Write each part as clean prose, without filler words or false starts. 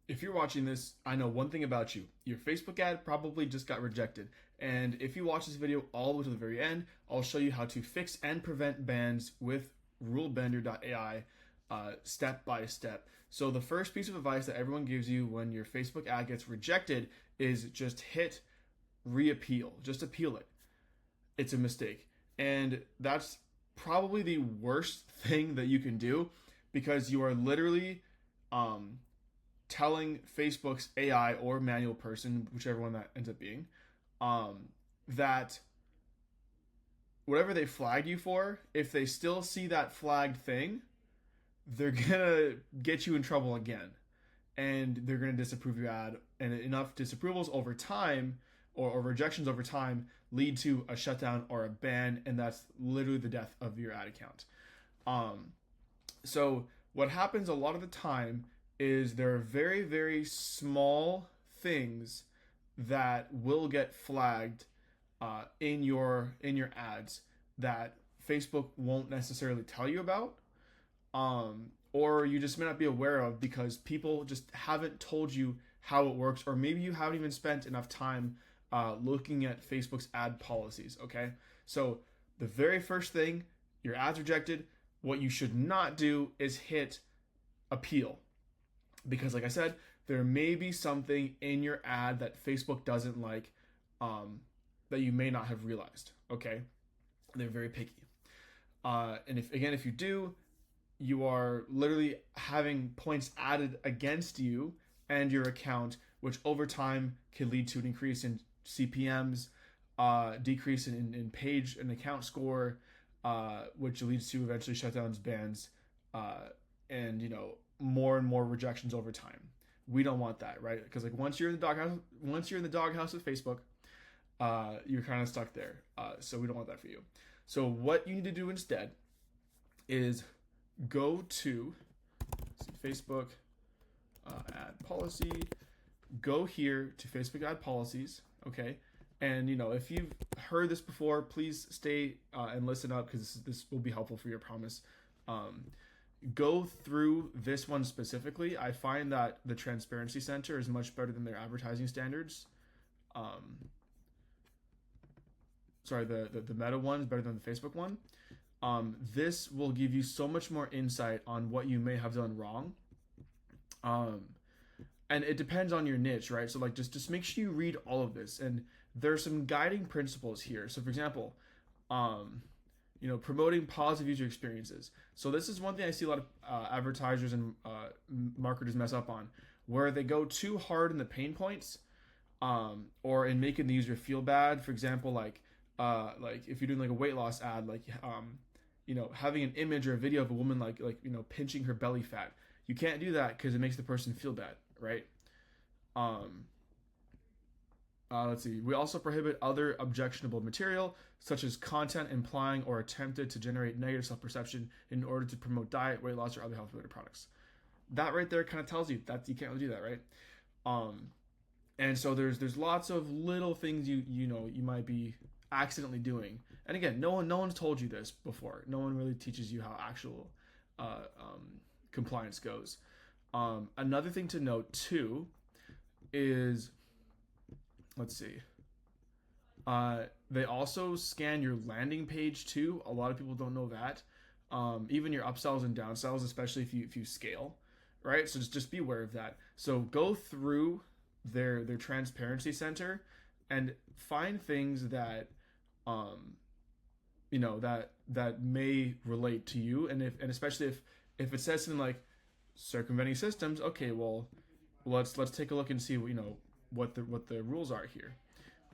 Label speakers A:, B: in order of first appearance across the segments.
A: if you're watching this, I know one thing about you. Your Facebook ad probably just got rejected. And if you watch this video all the way to the very end, I'll show you how to fix and prevent bans with RuleBender.ai step by step. So the first piece of advice that everyone gives you when your Facebook ad gets rejected is just hit reappeal. Just appeal it. It's a mistake. And that's probably the worst thing that you can do because you are literally telling Facebook's AI or manual person, whichever one that ends up being, that whatever they flagged you for, if they still see that flagged thing, they're gonna get you in trouble again, and they're gonna disapprove your ad. And enough disapprovals over time, or rejections over time, lead to a shutdown or a ban, and that's literally the death of your ad account. So what happens a lot of the time is there are very, very small things that will get flagged in your ads that Facebook won't necessarily tell you about, or you just may not be aware of because people just haven't told you how it works, or maybe you haven't even spent enough time looking at Facebook's ad policies. Okay, so the very first thing, your ad's rejected. What you should not do is hit appeal, because like I said, there may be something in your ad that Facebook doesn't like, that you may not have realized. Okay, they're very picky, and if you do, you are literally having points added against you and your account, which over time can lead to an increase in CPMs, decrease in page and account score, which leads to eventually shutdowns, bans, and more and more rejections over time. We don't want that, right? Because like once you're in the doghouse with Facebook, you're kind of stuck there. So we don't want that for you. So what you need to do instead is go to Facebook ad policy. Go here to Facebook ad policies, okay? And if you've heard this before, please stay and listen up, because this will be helpful for you, I promise. Go through this one specifically. I find that the Transparency Center is much better than their advertising standards. The Meta one is better than the Facebook one. This will give you so much more insight on what you may have done wrong. And it depends on your niche, right? So like just make sure you read all of this. And there's some guiding principles here. So for example, promoting positive user experiences. So this is one thing I see a lot of advertisers and marketers mess up on, where they go too hard in the pain points, or in making the user feel bad. For example, like if you're doing like a weight loss ad, like having an image or a video of a woman like pinching her belly fat. You can't do that because it makes the person feel bad, right? Let's see. We also prohibit other objectionable material, such as content implying or attempted to generate negative self-perception in order to promote diet, weight loss, or other health-related products. That right there kind of tells you that you can't really do that, right? And so there's lots of little things you might be accidentally doing. And again, no one's told you this before. No one really teaches you how actual compliance goes. Another thing to note too is, let's see, they also scan your landing page too. A lot of people don't know that. Even your upsells and downsells, especially if you scale, right? So just be aware of that. So go through their Transparency Center and find things that that may relate to you, and especially if it says something like circumventing systems, okay, well let's take a look and see what the rules are here,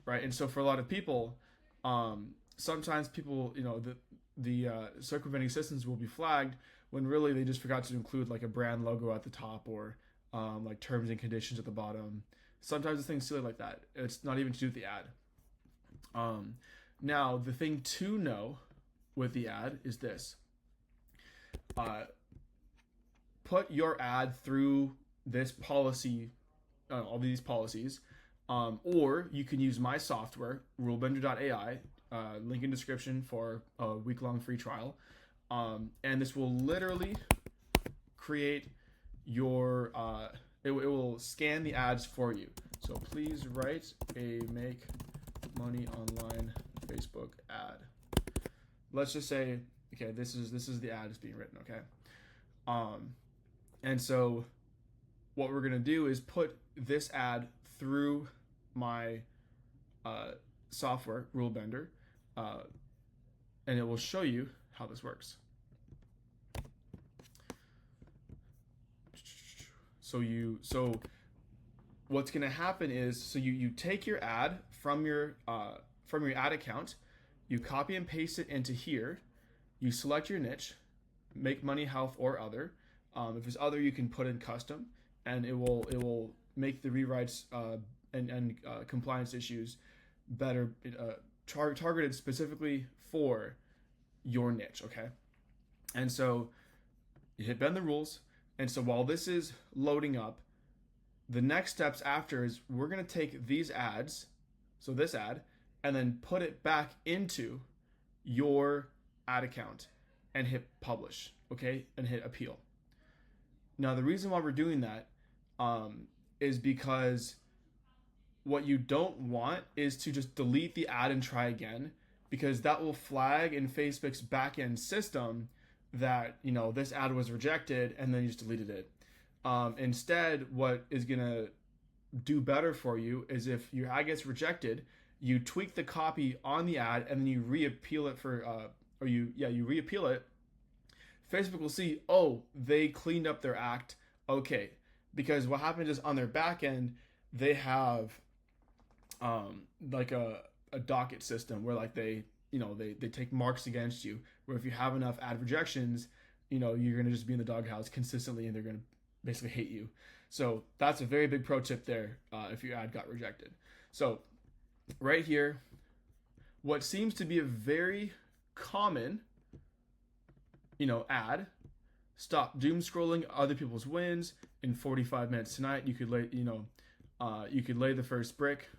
A: right? And so for a lot of people, sometimes people the circumventing systems will be flagged when really they just forgot to include like a brand logo at the top, or like terms and conditions at the bottom. Sometimes it's things silly like that. It's not even to do with the ad. Now the thing to know with the ad is this: put your ad through this policy, all these policies, or you can use my software, RuleBender.ai, link in description for a week-long free trial, and this will literally create your it will scan the ads for you. So please write a make money online Facebook ad. Let's just say, okay, this is the ad that's being written, okay? And so what we're gonna do is put this ad through my software, RuleBender, and it will show you how this works. So what's gonna happen is, you take your ad from your ad account, you copy and paste it into here, you select your niche, make money, health, or other. If it's other, you can put in custom, and it will make the rewrites and compliance issues better, targeted specifically for your niche. Okay, and so you hit bend the rules, and so while this is loading up, the next steps after is we're going to take these ads, so this ad, and then put it back into your ad account and hit publish, okay, and hit appeal. Now, the reason why we're doing that is because what you don't want is to just delete the ad and try again, because that will flag in Facebook's backend system that, this ad was rejected, and then you just deleted it. Instead, what is going to do better for you is if your ad gets rejected, you tweak the copy on the ad, and then you reappeal it you reappeal it. Facebook will see, oh, they cleaned up their act. Okay. Because what happens is on their back end, they have like a docket system where like they take marks against you, where if you have enough ad rejections, you're going to just be in the doghouse consistently, and they're going to basically hate you. So that's a very big pro tip there if your ad got rejected. So right here, what seems to be a very common ad: stop doom scrolling other people's wins in 45 minutes tonight. You could lay the first brick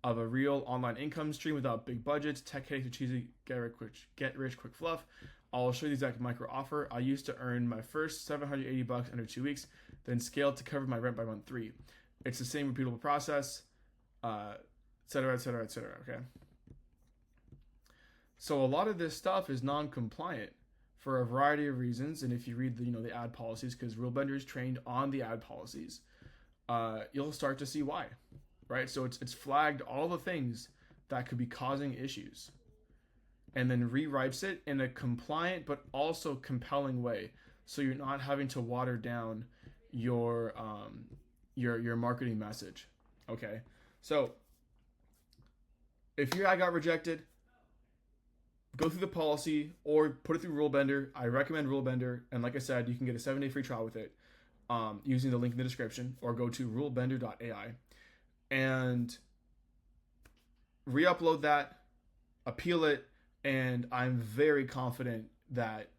A: of a real online income stream without big budgets, tech headaches, or cheesy get rich quick fluff. I'll show you the exact micro offer. I used to earn my first $780 under 2 weeks, then scaled to cover my rent by month 3. It's the same repeatable process, etc., etc., etc. Okay. So a lot of this stuff is non-compliant for a variety of reasons, and if you read the ad policies, because RuleBender is trained on the ad policies, you'll start to see why, right? So it's flagged all the things that could be causing issues, and then rewrites it in a compliant but also compelling way, so you're not having to water down your marketing message. Okay, so if your ad got rejected, go through the policy or put it through RuleBender. I recommend RuleBender, and like I said, you can get a 7-day free trial with it using the link in the description, or go to RuleBender.ai and re-upload that, appeal it, and I'm very confident that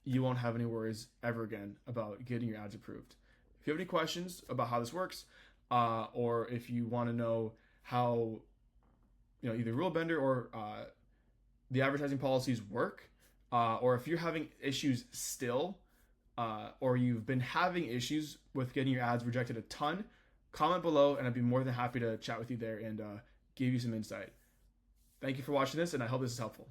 A: you won't have any worries ever again about getting your ads approved. If you have any questions about how this works, or if you want to know how either RuleBender or the advertising policies work, or if you're having issues still, or you've been having issues with getting your ads rejected a ton, comment below, and I'd be more than happy to chat with you there and give you some insight. Thank you for watching this, and I hope this is helpful.